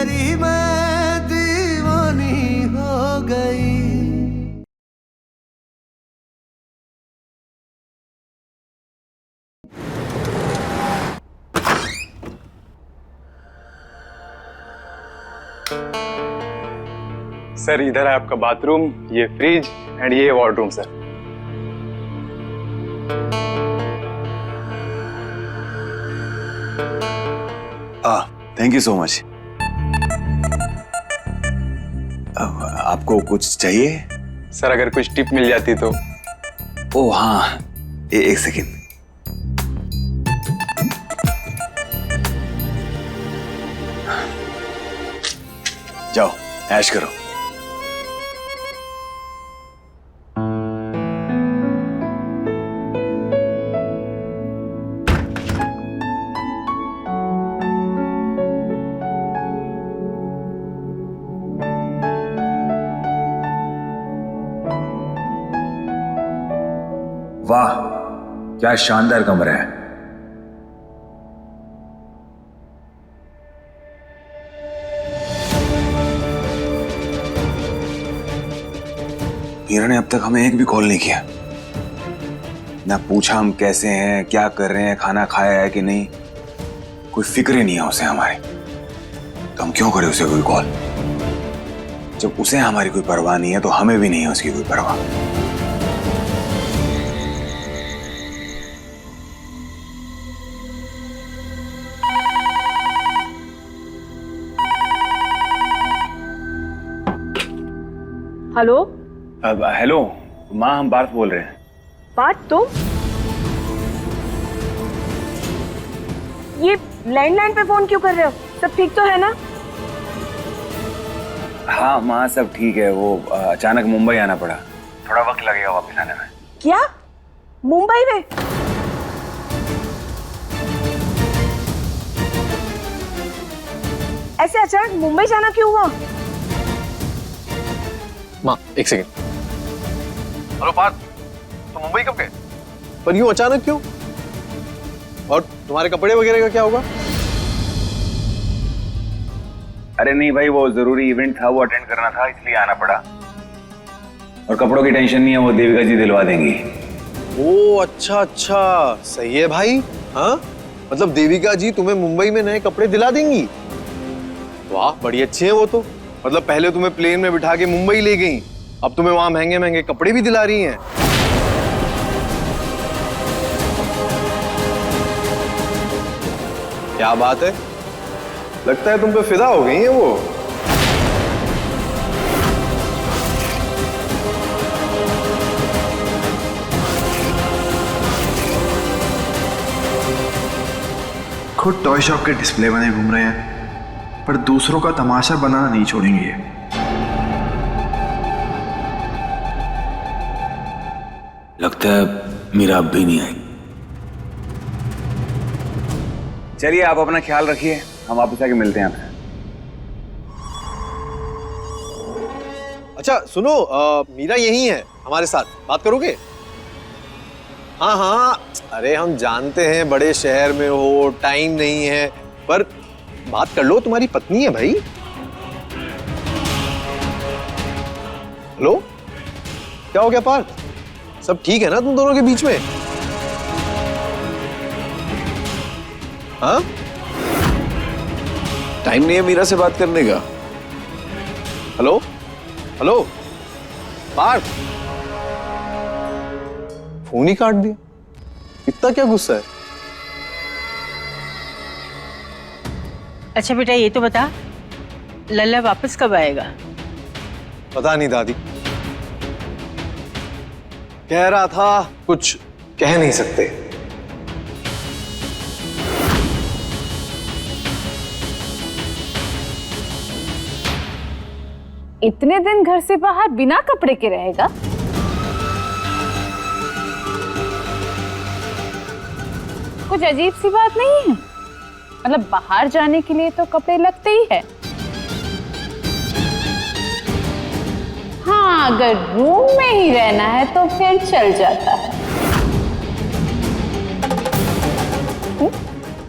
तेरी मैं दीवानी हो गई। सर इधर है आपका बाथरूम, ये फ्रिज एंड ये wardrobe sir. Thank you so much. आपको कुछ चाहिए? सर अगर कुछ टिप मिल जाती तो। ओह हाँ, एक सेकेंड। जाओ ऐश करो। वाह क्या शानदार कमरा है। मीरा ने अब तक हमें एक भी कॉल नहीं किया, ना पूछा हम कैसे हैं, क्या कर रहे हैं, खाना खाया है कि नहीं। कोई फिक्र ही नहीं है उसे हमारी, तो हम क्यों करें उसे कोई कॉल। जब उसे हमारी कोई परवाह नहीं है तो हमें भी नहीं है उसकी कोई परवाह। हेलो। हेलो माँ, हम पार्थ बोल रहे हैं। पार्थ तुम? ये लैंडलाइन पे फोन क्यों कर रहे हो? सब ठीक तो है ना? हाँ माँ सब ठीक है, वो अचानक मुंबई आना पड़ा, थोड़ा वक्त लगेगा वापस आने में। क्या मुंबई में? ऐसे अचानक मुंबई जाना क्यों हुआ? माँ एक सेकंड। हेलो पार्थ, तुम मुंबई कब गए? पर यूं अचानक क्यों? और तुम्हारे कपड़े वगैरह का क्या होगा? अरे नहीं भाई, वो जरूरी इवेंट था, वो अटेंड करना था, इसलिए आना पड़ा। और कपड़ों की टेंशन नहीं है, वो देविका जी दिलवा देंगी। ओ अच्छा अच्छा, सही है भाई। हाँ मतलब देविका जी तुम्हें मुंबई में नए कपड़े दिला देंगी? वाह बड़ी अच्छी है वो तो। मतलब पहले तुम्हें प्लेन में बिठा के मुंबई ले गई, अब तुम्हें वहां महंगे महंगे कपड़े भी दिला रही हैं। क्या बात है, लगता है तुम पे फिदा हो गई है वो। खुद टॉय शॉप के डिस्प्ले बने घूम रहे हैं, पर दूसरों का तमाशा बनाना नहीं छोड़ेंगे ये। लगता है मीरा अब भी नहीं आई। चलिए आप अपना ख्याल रखिए, हम वापस आके मिलते हैं आपसे। अच्छा सुनो, मीरा यही है हमारे साथ, बात करोगे? हाँ हाँ, अरे हम जानते हैं बड़े शहर में हो, टाइम नहीं है, पर बात कर लो, तुम्हारी पत्नी है भाई। हेलो, क्या हो गया पार्थ? सब ठीक है ना तुम दोनों के बीच में? हाँ टाइम नहीं है मीरा से बात करने का। हेलो हेलो पार्थ, फोन ही काट दिया, इतना क्या गुस्सा है? अच्छा बेटा ये तो बता, लल्ला वापस कब आएगा? पता नहीं दादी, कह रहा था कुछ कह नहीं सकते। इतने दिन घर से बाहर बिना कपड़े के रहेगा? कुछ अजीब सी बात नहीं है? मतलब बाहर जाने के लिए तो कपड़े लगते ही है। हाँ अगर रूम में ही रहना है तो फिर चल जाता है।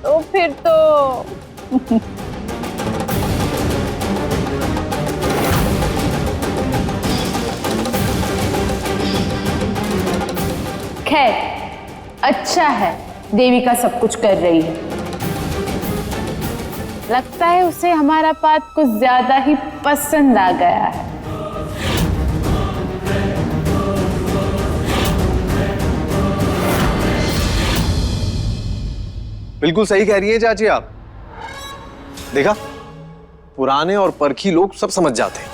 तो फिर तो अच्छा है, देविका सब कुछ कर रही है। लगता है उसे हमारा पार्थ कुछ ज्यादा ही पसंद आ गया है। बिल्कुल सही कह रही है चाची आप। देखा, पुराने और परखी लोग सब समझ जाते हैं।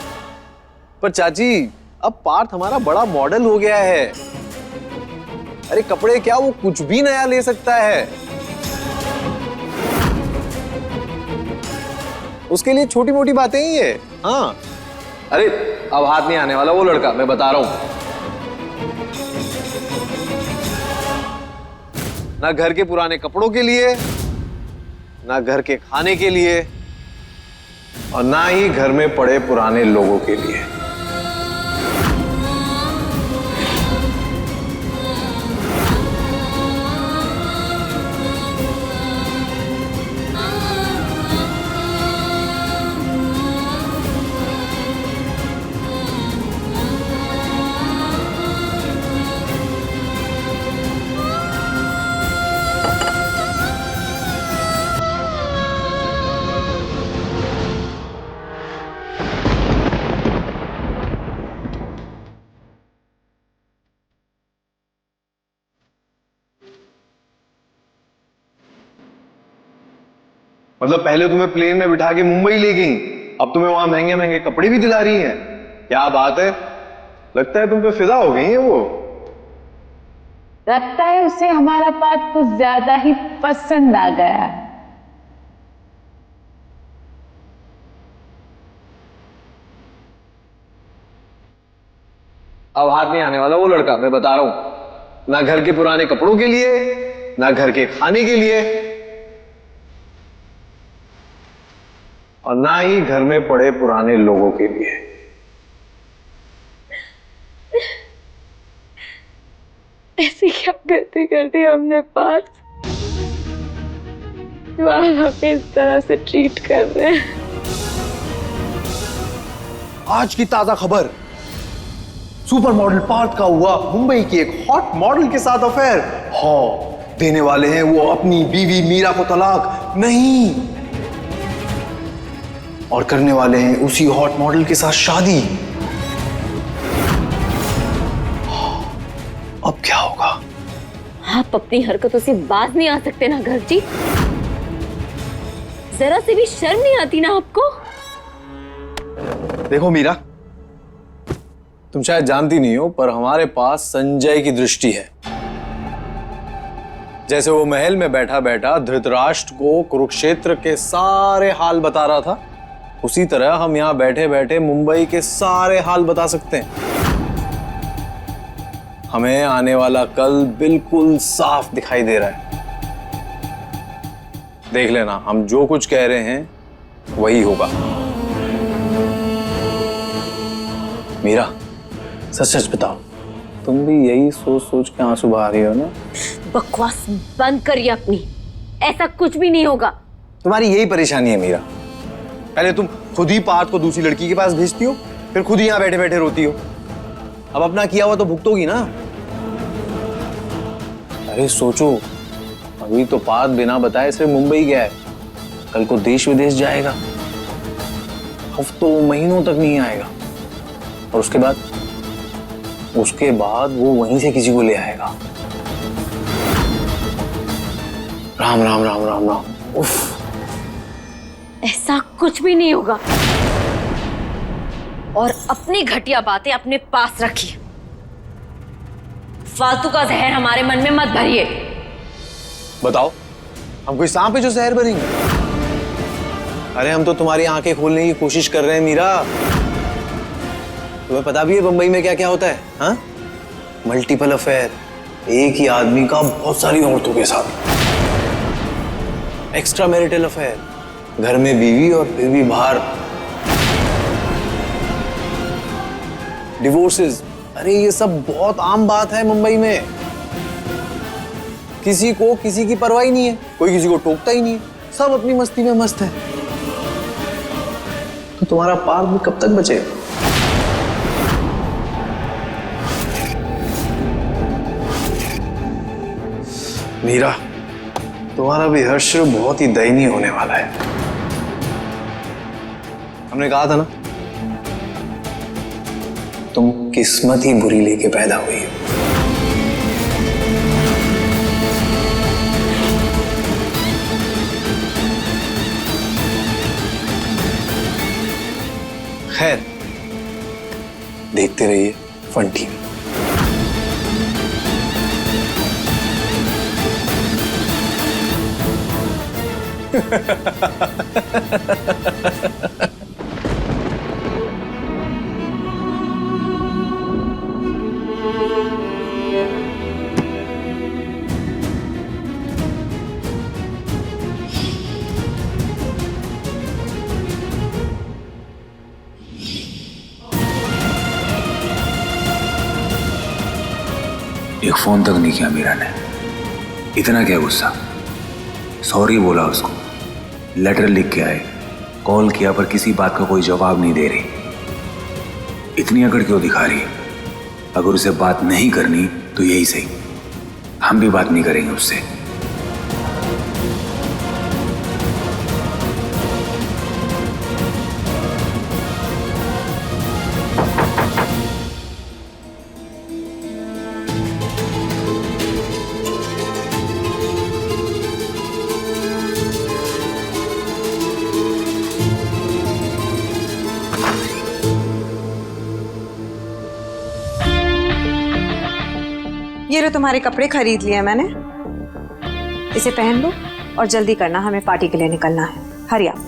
पर चाची, अब पार्थ हमारा बड़ा मॉडल हो गया है। अरे कपड़े क्या, वो कुछ भी नया ले सकता है। उसके लिए छोटी मोटी बातें ही है। हाँ, अरे अब हाथ नहीं आने वाला वो लड़का, मैं बता रहा हूं। ना घर के पुराने कपड़ों के लिए, ना घर के खाने के लिए, और ना ही घर में पड़े पुराने लोगों के लिए। मतलब पहले तुम्हें प्लेन में बिठा के मुंबई ले गई, अब तुम्हें वहां महंगे महंगे कपड़े भी दिला रही हैं। क्या बात है, लगता है तुम पे फिदा हो गई हैं वो। लगता है उसे हमारा पार्थ कुछ ज्यादा ही पसंद आ गया है। अब हाथ नहीं आने वाला वो लड़का, मैं बता रहा हूं। ना घर के पुराने कपड़ों के लिए, ना घर के खाने के लिए, और ना ही घर में पड़े पुराने लोगों के लिए। ऐसी क्या गलती कर दी हमने पार्थ, जो आप हमें इस तरह से ट्रीट कर रहे हैं। आज की ताजा खबर, सुपर मॉडल पार्थ का हुआ मुंबई की एक हॉट मॉडल के साथ अफेयर। हाँ, देने वाले हैं वो अपनी बीवी मीरा को तलाक नहीं, और करने वाले हैं उसी हॉट मॉडल के साथ शादी। अब क्या होगा? आप अपनी हरकतों से बाज नहीं आ सकते ना घर जी? जरा से भी शर्म नहीं आती ना आपको? देखो मीरा, तुम शायद जानती नहीं हो, पर हमारे पास संजय की दृष्टि है। जैसे वो महल में बैठा बैठा धृतराष्ट्र को कुरुक्षेत्र के सारे हाल बता रहा था, उसी तरह हम यहां बैठे बैठे मुंबई के सारे हाल बता सकते हैं। हमें आने वाला कल बिल्कुल साफ दिखाई दे रहा है। देख लेना, हम जो कुछ कह रहे हैं वही होगा। मीरा, सच सच बताओ, तुम भी यही सोच सोच के आंसू बहा रही हो ना? बकवास बंद करिए अपनी, ऐसा कुछ भी नहीं होगा। तुम्हारी यही परेशानी है मीरा। पहले तुम खुद ही पार्थ को दूसरी लड़की के पास भेजती हो, फिर खुद ही यहां बैठे बैठे रोती हो। अब अपना किया हुआ तो भुगतोगी ना। अरे सोचो, अभी तो पार्थ बिना बताए सिर्फ मुंबई गया है, कल को देश विदेश जाएगा, हफ्तों महीनों तक नहीं आएगा, और उसके बाद वो वहीं से किसी को ले आएगा। राम राम राम राम राम। उफ, ऐसा कुछ भी नहीं होगा, और अपनी घटिया बातें अपने पास रखिए। फालतू का जहर हमारे मन में मत भरिए। बताओ, हम कोई सांप है जो जहर भरेंगे? अरे हम तो तुम्हारी आंखें खोलने की कोशिश कर रहे हैं मीरा। तुम्हें पता भी है बंबई में क्या क्या होता है? हाँ, मल्टीपल अफेयर, एक ही आदमी का बहुत सारी औरतों के साथ। एक्स्ट्रा मैरिटल अफेयर, घर में बीवी और फिर भी बाहर। डिवोर्सेस, अरे ये सब बहुत आम बात है मुंबई में। किसी को किसी की परवाह ही नहीं है, कोई किसी को टोकता ही नहीं है, सब अपनी मस्ती में मस्त है। तो तुम्हारा पार्थ भी कब तक बचेगा? मीरा, तुम्हारा भी हर्ष बहुत ही दयनीय होने वाला है। हमने कहा था ना, तुम किस्मत ही बुरी लेके पैदा हुई हो। खैर, देखते रहिए फन टीवी। एक फोन तक नहीं किया मीरा ने। इतना क्या गुस्सा? सॉरी बोला उसको, लेटर लिख के आए, कॉल किया पर किसी बात का कोई जवाब नहीं दे रही। इतनी अकड़ क्यों दिखा रही है? अगर उसे बात नहीं करनी तो यही सही, हम भी बात नहीं करेंगे उससे। ये लो तुम्हारे कपड़े खरीद लिए मैंने, इसे पहन लो और जल्दी करना, हमें पार्टी के लिए निकलना है। हरी आप।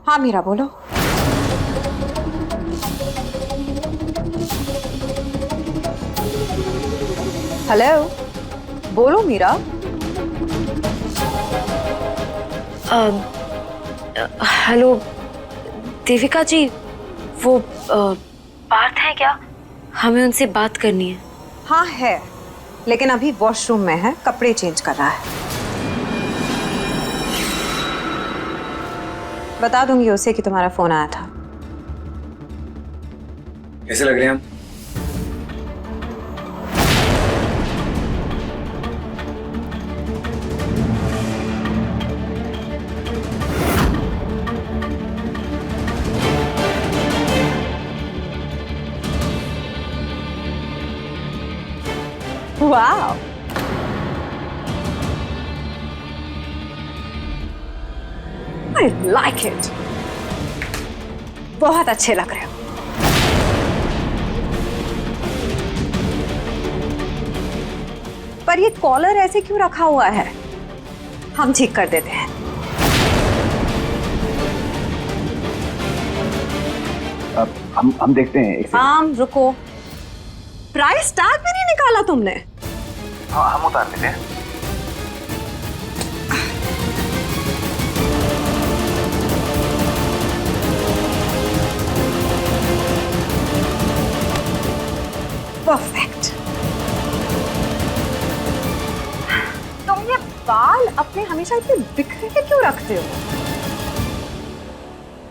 हाँ मीरा बोलो। हेलो, बोलो मीरा। हेलो देविका जी, वो पार्थ है क्या? हमें उनसे बात करनी है। हाँ है, लेकिन अभी वॉशरूम में है, कपड़े चेंज कर रहा है। बता दूंगी उसे कि तुम्हारा फोन आया था। कैसे लग रहे हैं हम? वाह, I like it. बहुत अच्छे लग रहे हो। पर ये कॉलर ऐसे क्यों रखा हुआ है? हम ठीक कर देते हैं। अब हम देखते हैं। एक रुको, प्राइस टैग भी नहीं निकाला तुमने? हाँ, हम उतार लेते हैं। परफेक्ट। तुम ये बाल अपने हमेशा इतने बिखरे के क्यों रखते हो?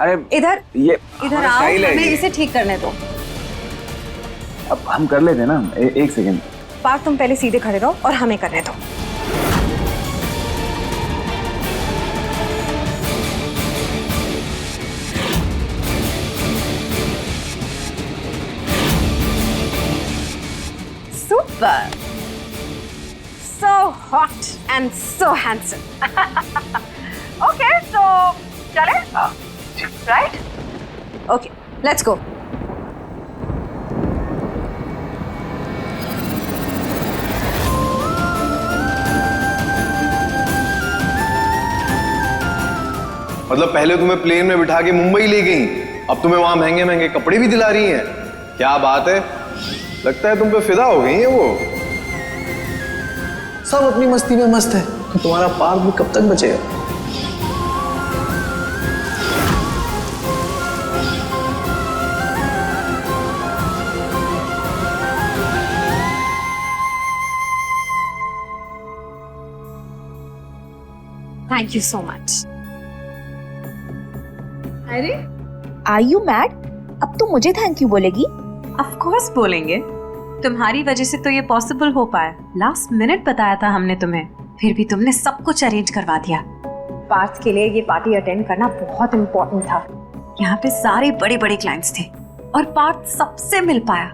अरे इधर हमारा आओ, स्टाइल है हमें ये। इसे ठीक करने दो। अब हम कर लेते हैं ना। एक सेकेंड। पार्थ, तुम पहले सीधे खड़े रहो और हमें करने दो। Super! So hot and so handsome. Okay, so chale? Right? Okay, let's go. मतलब पहले तुम्हें प्लेन में बिठा के मुंबई ले गई, अब तुम्हें वहां महंगे महंगे कपड़े भी दिला रही हैं। क्या बात है, लगता है तुम पे फिदा हो गई है वो। सब अपनी मस्ती में मस्त है, तो तुम्हारा पार्थ भी कब तक बचेगा? Thank you so much. अरे आर यू मैड? अब तो मुझे थैंक यू बोलेगी? ऑफ कोर्स बोलेंगे, तुम्हारी वजह से तो ये पॉसिबल हो पाया। लास्ट मिनट बताया था हमने तुम्हें, फिर भी तुमने सब कुछ अरेंज करवा दिया। पार्थ के लिए ये पार्टी अटेंड करना बहुत इम्पोर्टेंट था। यहाँ पे सारे बड़े बड़े क्लाइंट्स थे और पार्थ सबसे मिल पाया।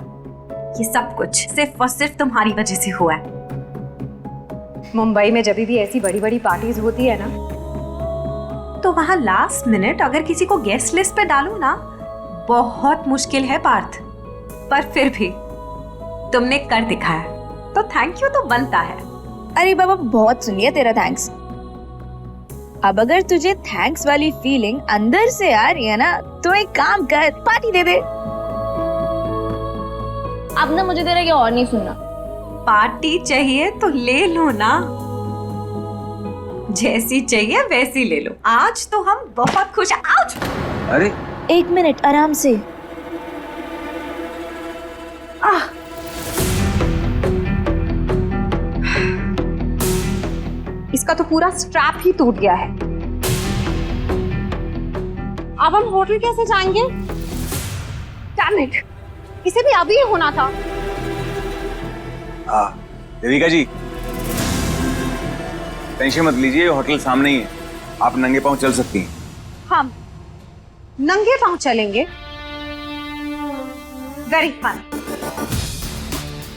ये सब कुछ सिर्फ और सिर्फ तुम्हारी वजह से हुआ है। मुंबई में जब भी ऐसी बड़ी बड़ी पार्टीज होती है ना, तो वहां लास्ट मिनट अगर किसी को गेस्ट लिस्ट पे डालो ना, बहुत मुश्किल है पार्थ। पर फिर भी तुमने कर दिखाया, तो थैंक यू तो बनता है। अरे बाबा बहुत सुन लिया तेरा थैंक्स। अब अगर तुझे थैंक्स वाली फीलिंग अंदर से आ रही है ना, तो एक काम कर, पार्टी दे दे। अब ना मुझे तेरा क्या और नहीं सुनना। पार्टी चाहिए तो ले लो ना, जैसी चाहिए वैसी ले लो। आज तो हम बहुत खुश हैं। आउच! अरे 1 मिनट आराम से। इसका तो पूरा स्ट्रैप ही टूट गया है। अब हम होटल कैसे जाएंगे? डैम इट, इसे भी अभी होना था। हाँ देविका जी, टेंशन मत लीजिए, होटल सामने ही है, आप नंगे पांव चल सकती हैं। हम नंगे पांव चलेंगे? Very fun.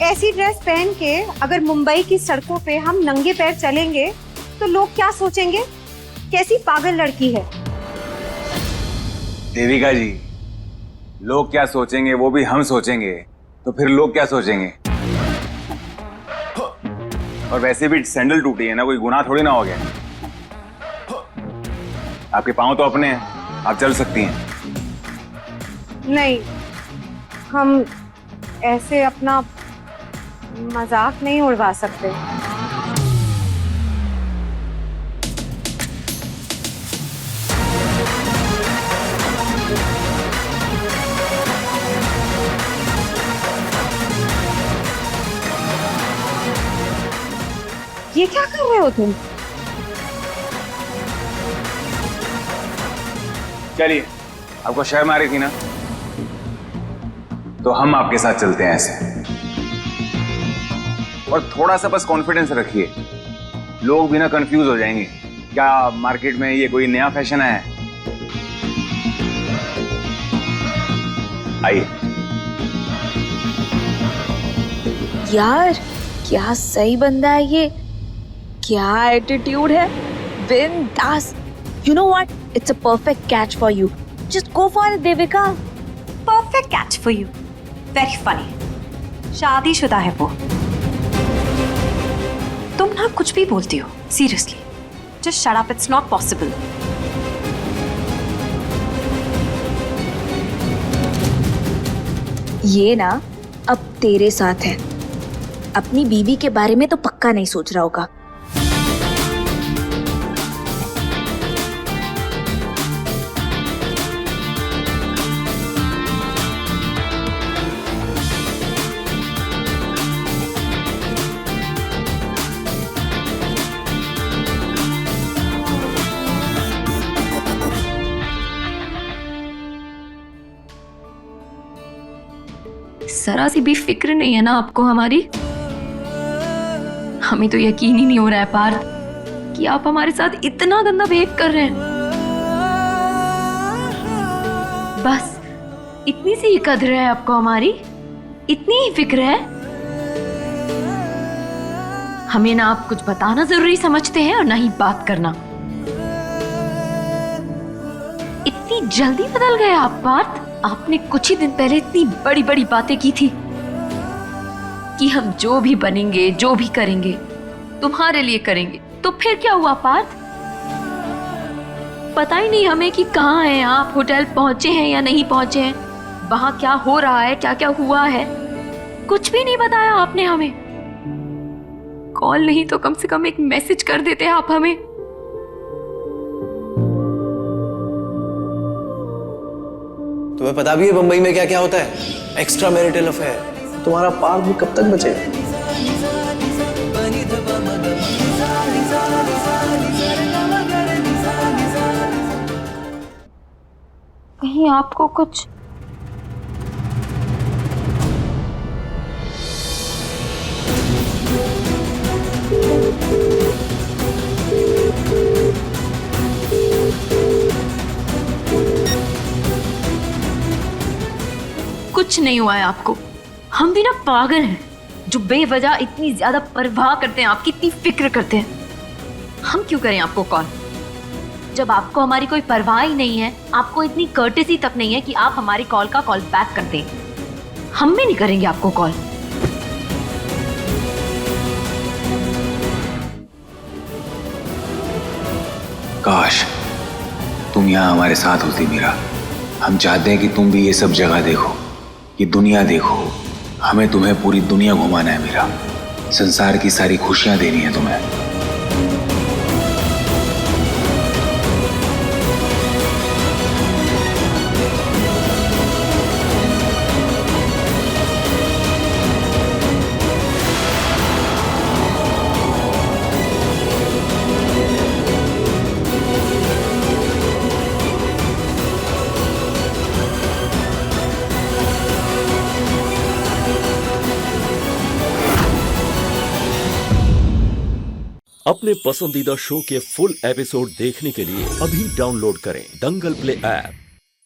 ऐसी ड्रेस पहन के अगर मुंबई की सड़कों पे हम नंगे पैर चलेंगे तो लोग क्या सोचेंगे? कैसी पागल लड़की है। देविका जी, लोग क्या सोचेंगे वो भी हम सोचेंगे, तो फिर लोग क्या सोचेंगे? और वैसे भी सैंडल टूटी है ना, कोई गुनाह थोड़ी ना हो गया। आपके पांव तो अपने हैं, आप चल सकती हैं। नहीं, हम ऐसे अपना मजाक नहीं उड़वा सकते। ये क्या कर रहे हो तुम? चलिए, आपको शर्म आ रही थी ना, तो हम आपके साथ चलते हैं ऐसे। और थोड़ा सा बस कॉन्फिडेंस रखिए, लोग भी ना कंफ्यूज हो जाएंगे, क्या मार्केट में ये कोई नया फैशन आया है। आइए। यार क्या सही बंदा है ये, क्या एटीट्यूड है, बिंदास। You know what? It's a perfect catch for you. Just go for it, Devika. Perfect catch for you. Very funny. शादीशुदा है वो। तुम ना कुछ भी बोलती हो। Seriously. Just shut up. It's not possible. ये ना अब तेरे साथ है। अपनी बीवी के बारे में तो पक्का नहीं सोच रहा होगा। जरा सी भी फिक्र नहीं है ना आपको हमारी? हमें तो यकीन ही नहीं हो रहा है पार्थ कि आप हमारे साथ इतना गंदा बिहेव कर रहे हैं। बस इतनी सी ही कदर है आपको हमारी, इतनी ही फिक्र है। हमें ना आप कुछ बताना जरूरी समझते हैं और ना ही बात करना। इतनी जल्दी बदल गए आप पार्थ। आपने कुछ ही दिन पहले इतनी बड़ी बड़ी बातें की थी कि हम जो भी बनेंगे, जो भी करेंगे, तुम्हारे लिए करेंगे। तो फिर क्या हुआ पार्थ? पता ही नहीं हमें कि कहाँ हैं आप, होटल पहुंचे हैं या नहीं पहुंचे हैं, वहां क्या हो रहा है, क्या क्या हुआ है, कुछ भी नहीं बताया आपने हमें। कॉल नहीं तो कम से कम एक मैसेज कर देते आप हमें। तुम्हें पता भी है मुंबई में क्या क्या होता है? Extra marital affair. तुम्हारा पार्क भी कब तक बचेगा? कहीं आपको कुछ कुछ नहीं हुआ है आपको। हम भी ना पागल हैं जो बेवजह इतनी ज्यादा परवाह करते हैं, आपकी इतनी फिक्र करते हैं। हम क्यों करें आपको कॉल जब आपको हमारी कोई परवाह ही नहीं है, आपको इतनी कर्टेसी तक नहीं है कि आप हमारी कॉल का कॉल बैक कर दें। हम भी नहीं करेंगे आपको कॉल। काश तुम यहाँ हमारे साथ होती मीरा। हम चाहते हैं कि तुम भी ये सब जगह देखो, ये दुनिया देखो। हमें तुम्हें पूरी दुनिया घुमाना है मीरा। संसार की सारी खुशियां देनी है तुम्हें। अपने पसंदीदा शो के फुल एपिसोड देखने के लिए अभी डाउनलोड करें दंगल प्ले ऐप।